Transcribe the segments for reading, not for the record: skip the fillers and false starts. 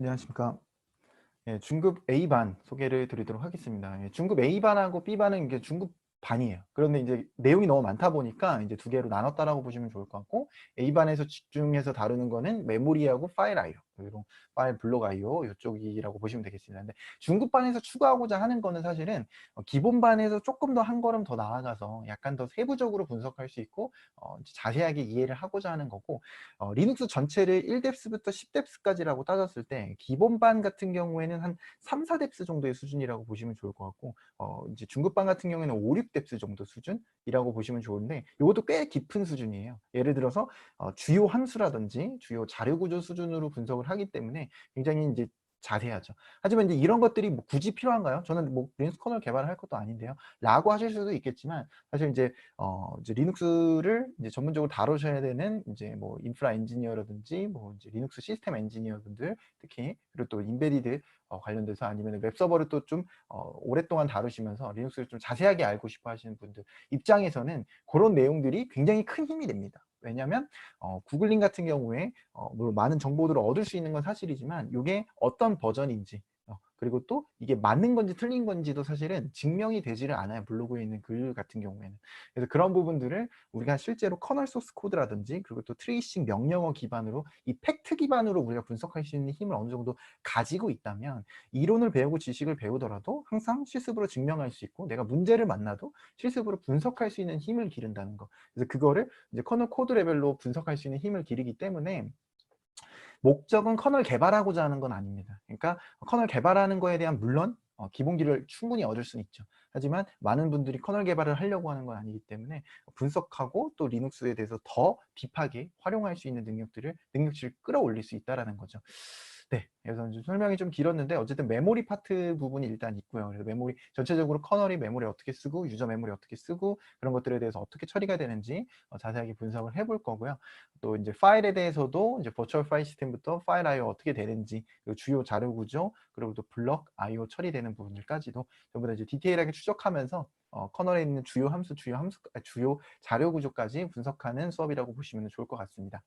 안녕하십니까. 예, 중급 A반 소개를 드리도록 하겠습니다. 예, 중급 A반하고 B반은 이게 중급 반이에요. 그런데 이제 내용이 너무 많다 보니까 이제 두 개로 나눴다라고 보시면 좋을 것 같고, A반에서 집중해서 다루는 거는 메모리하고 파일 IO, 그리고 파일 블록 IO 이쪽이라고 보시면 되겠습니다. 근데 중급반에서 추가하고자 하는 거는 사실은 기본반에서 조금 더 한 걸음 더 나아가서 약간 더 세부적으로 분석할 수 있고 이제 자세하게 이해를 하고자 하는 거고, 리눅스 전체를 1뎁스부터 10뎁스까지라고 따졌을 때 기본반 같은 경우에는 한 3, 4뎁스 정도의 수준이라고 보시면 좋을 것 같고, 이제 중급반 같은 경우에는 5, 6뎁스 정도 수준이라고 보시면 좋은데, 이것도 꽤 깊은 수준이에요. 예를 들어서 주요 함수라든지 주요 자료 구조 수준으로 분석을 하기 때문에 굉장히 이제 자세하죠. 하지만 이제 이런 것들이 뭐 굳이 필요한가요? 저는 뭐 리눅스 커널 개발을 할 것도 아닌데요, 라고 하실 수도 있겠지만, 사실 이제 리눅스를 이제 전문적으로 다루셔야 되는 이제 뭐 인프라 엔지니어라든지 뭐 이제 리눅스 시스템 엔지니어분들, 특히 그리고 또 인베디드 관련돼서, 아니면 웹 서버를 또 좀 오랫동안 다루시면서 리눅스를 좀 자세하게 알고 싶어 하시는 분들 입장에서는 그런 내용들이 굉장히 큰 힘이 됩니다. 왜냐하면 구글링 같은 경우에 물론 많은 정보들을 얻을 수 있는 건 사실이지만, 이게 어떤 버전인지 그리고 또 이게 맞는 건지 틀린 건지도 사실은 증명이 되지를 않아요, 블로그에 있는 글 같은 경우에는. 그래서 그런 부분들을 우리가 실제로 커널 소스 코드라든지, 그리고 또 트레이싱 명령어 기반으로 이 팩트 기반으로 우리가 분석할 수 있는 힘을 어느 정도 가지고 있다면, 이론을 배우고 지식을 배우더라도 항상 실습으로 증명할 수 있고, 내가 문제를 만나도 실습으로 분석할 수 있는 힘을 기른다는 거. 그래서 그거를 이제 커널 코드 레벨로 분석할 수 있는 힘을 기르기 때문에, 목적은 커널 개발하고자 하는 건 아닙니다. 그러니까 커널 개발하는 거에 대한, 물론 기본기를 충분히 얻을 수는 있죠. 하지만 많은 분들이 커널 개발을 하려고 하는 건 아니기 때문에, 분석하고 또 리눅스에 대해서 더 딥하게 활용할 수 있는 능력치를 끌어올릴 수 있다는 거죠. 네, 그래서 이제 설명이 좀 길었는데, 어쨌든 메모리 파트 부분이 일단 있고요. 그래서 메모리 전체적으로 커널이 메모리 어떻게 쓰고, 유저 메모리 어떻게 쓰고, 그런 것들에 대해서 어떻게 처리가 되는지 자세하게 분석을 해볼 거고요. 또 이제 파일에 대해서도 이제 버추얼 파일 시스템부터 파일 IO 어떻게 되는지, 그리고 주요 자료 구조, 그리고 또 블럭 IO 처리되는 부분들까지도 전부 다 이제 디테일하게 추적하면서 커널에 있는 주요 자료 구조까지 분석하는 수업이라고 보시면 좋을 것 같습니다.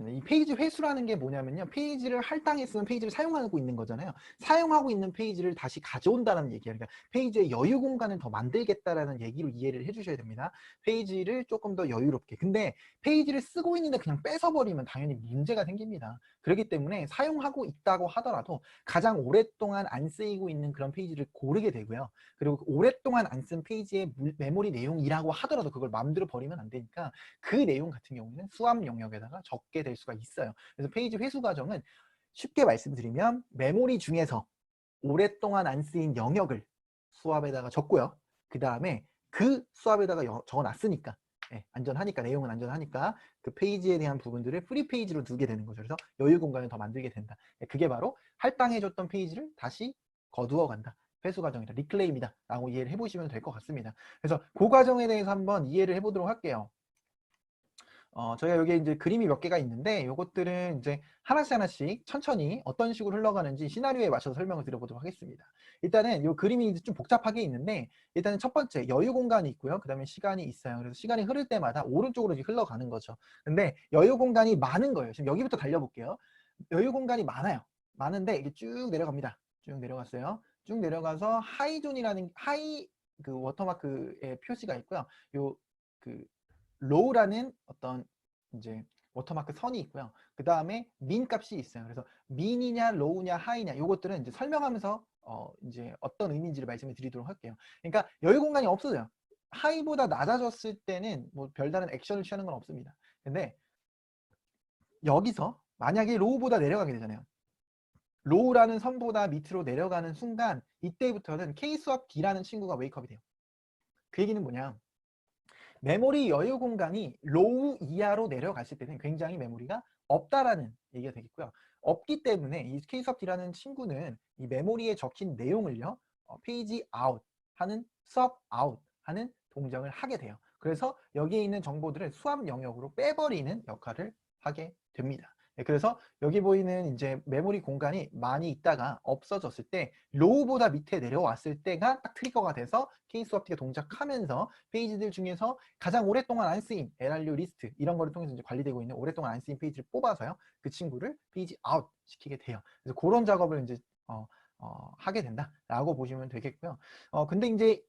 이 페이지 회수라는 게 뭐냐면요, 페이지를 할당했으면 페이지를 사용하고 있는 거잖아요. 사용하고 있는 페이지를 다시 가져온다는 얘기예요. 그러니까 페이지의 여유 공간을 더 만들겠다라는 얘기로 이해를 해주셔야 됩니다. 페이지를 조금 더 여유롭게. 근데 페이지를 쓰고 있는데 그냥 뺏어버리면 당연히 문제가 생깁니다. 그렇기 때문에 사용하고 있다고 하더라도 가장 오랫동안 안 쓰이고 있는 그런 페이지를 고르게 되고요. 그리고 오랫동안 안 쓴 페이지의 메모리 내용이라고 하더라도 그걸 마음대로 버리면 안 되니까, 그 내용 같은 경우는 수압 영역에다가 적게 될 수가 있어요. 그래서 페이지 회수 과정은 쉽게 말씀드리면, 메모리 중에서 오랫동안 안 쓰인 영역을 수압에다가 적고요. 그 다음에 그 수압에다가 적어놨으니까, 안전하니까, 내용은 안전하니까 그 페이지에 대한 부분들을 프리 페이지로 두게 되는 거죠. 그래서 여유 공간을 더 만들게 된다. 그게 바로 할당해줬던 페이지를 다시 거두어 간다, 회수 과정이다, 리클레임이다 라고 이해를 해보시면 될 것 같습니다. 그래서 그 과정에 대해서 한번 이해를 해보도록 할게요. 저희가 여기 이제 그림이 몇 개가 있는데, 이것들은 이제 하나씩 천천히 어떤 식으로 흘러가는지 시나리오에 맞춰서 설명을 드려보도록 하겠습니다. 일단은 이 그림이 이제 좀 복잡하게 있는데, 일단은 첫 번째 여유 공간이 있고요. 그 다음에 시간이 있어요. 그래서 시간이 흐를 때마다 오른쪽으로 이제 흘러가는 거죠. 근데 여유 공간이 많은 거예요. 지금 여기부터 달려볼게요. 여유 공간이 많아요. 많은데 이게 쭉 내려갑니다. 쭉 내려갔어요. 쭉 내려가서 하이존이라는 그 워터마크의 표시가 있고요. 요그 로우라는 어떤 이제 워터마크 선이 있고요. 그 다음에 민 값이 있어요. 그래서 민이냐 로우냐 하이냐, 요것들은 이제 설명하면서 이제 어떤 의미인지를 말씀을 드리도록 할게요. 그러니까 여유 공간이 없어져요. 하이보다 낮아졌을 때는 뭐 별다른 액션을 취하는 건 없습니다. 근데 여기서 만약에 로우보다 내려가게 되잖아요. 로우라는 선보다 밑으로 내려가는 순간, 이때부터는 K 수압 D라는 친구가 웨이크업이 돼요. 그 얘기는 뭐냐, 메모리 여유 공간이 로우 이하로 내려갔을 때는 굉장히 메모리가 없다라는 얘기가 되겠고요. 없기 때문에 이 K-SUB-D라는 친구는 이 메모리에 적힌 내용을요, 페이지 아웃 하는, 수압 아웃 하는 동작을 하게 돼요. 그래서 여기에 있는 정보들을 수압 영역으로 빼버리는 역할을 하게 됩니다. 그래서 여기 보이는 이제 메모리 공간이 많이 있다가 없어졌을 때 로우보다 밑에 내려왔을 때가 딱 트리거가 돼서 Kswap가 동작하면서 페이지들 중에서 가장 오랫동안 안 쓰인 LRU 리스트 이런 거를 통해서 이제 관리되고 있는 오랫동안 안 쓰인 페이지를 뽑아서요. 그 친구를 페이지 아웃 시키게 돼요. 그래서 그런 작업을 이제 하게 된다라고 보시면 되겠고요. 근데 이제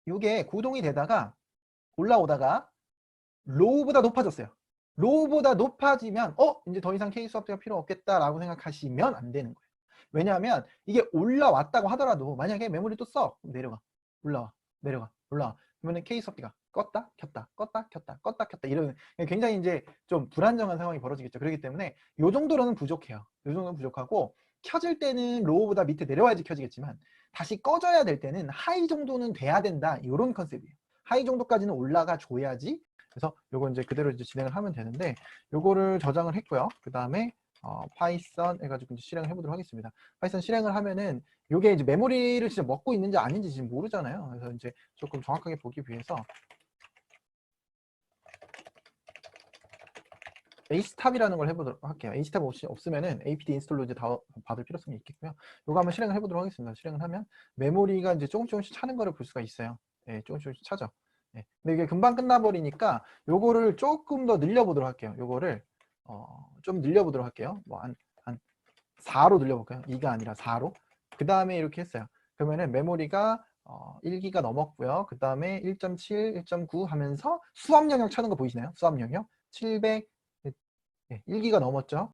이게 구동이 되다가 올라오다가 로우보다 높아졌어요. 로우보다 높아지면 이제 더 이상 Kswap가 필요 없겠다라고 생각하시면 안 되는 거예요. 왜냐하면 이게 올라왔다고 하더라도 만약에 메모리 또 써. 내려가. 올라와. 내려가. 올라와. 그러면 Kswap가 껐다 켰다 껐다 켰다 껐다 켰다 이런 굉장히 이제 좀 불안정한 상황이 벌어지겠죠. 그렇기 때문에 이 정도로는 부족해요. 이 정도는 부족하고 켜질 때는 로우보다 밑에 내려와야지 켜지겠지만 다시 꺼져야 될 때는 하이 정도는 돼야 된다. 이런 컨셉이에요. 하이 정도까지는 올라가 줘야지. 그래서 요거 이제 그대로 이제 진행을 하면 되는데 요거를 저장을 했고요. 그 다음에 파이썬 해가지고 이제 실행을 해보도록 하겠습니다. 파이썬 실행을 하면은 요게 이제 메모리를 진짜 먹고 있는지 아닌지 지금 모르잖아요. 그래서 이제 조금 정확하게 보기 위해서 htab이라는 걸 해보도록 할게요. htab 없으면은 apd 인스톨로 이제 다 받을 필요성이 있겠고요. 요거 한번 실행을 해보도록 하겠습니다. 실행을 하면 메모리가 이제 조금씩 차는 거를 볼 수가 있어요. 예, 조금씩 차죠. 예. 근데 이게 금방 끝나버리니까 요거를 조금 더 늘려보도록 할게요. 요거를 좀 늘려보도록 할게요. 뭐 한 4로 늘려볼까요? 2가 아니라 4로. 그 다음에 이렇게 했어요. 그러면은 메모리가 1기가 넘었고요. 그 다음에 1.7, 1.9 하면서 수압 영역 차는 거 보이시나요? 수압 영역 700, 1기가 넘었죠.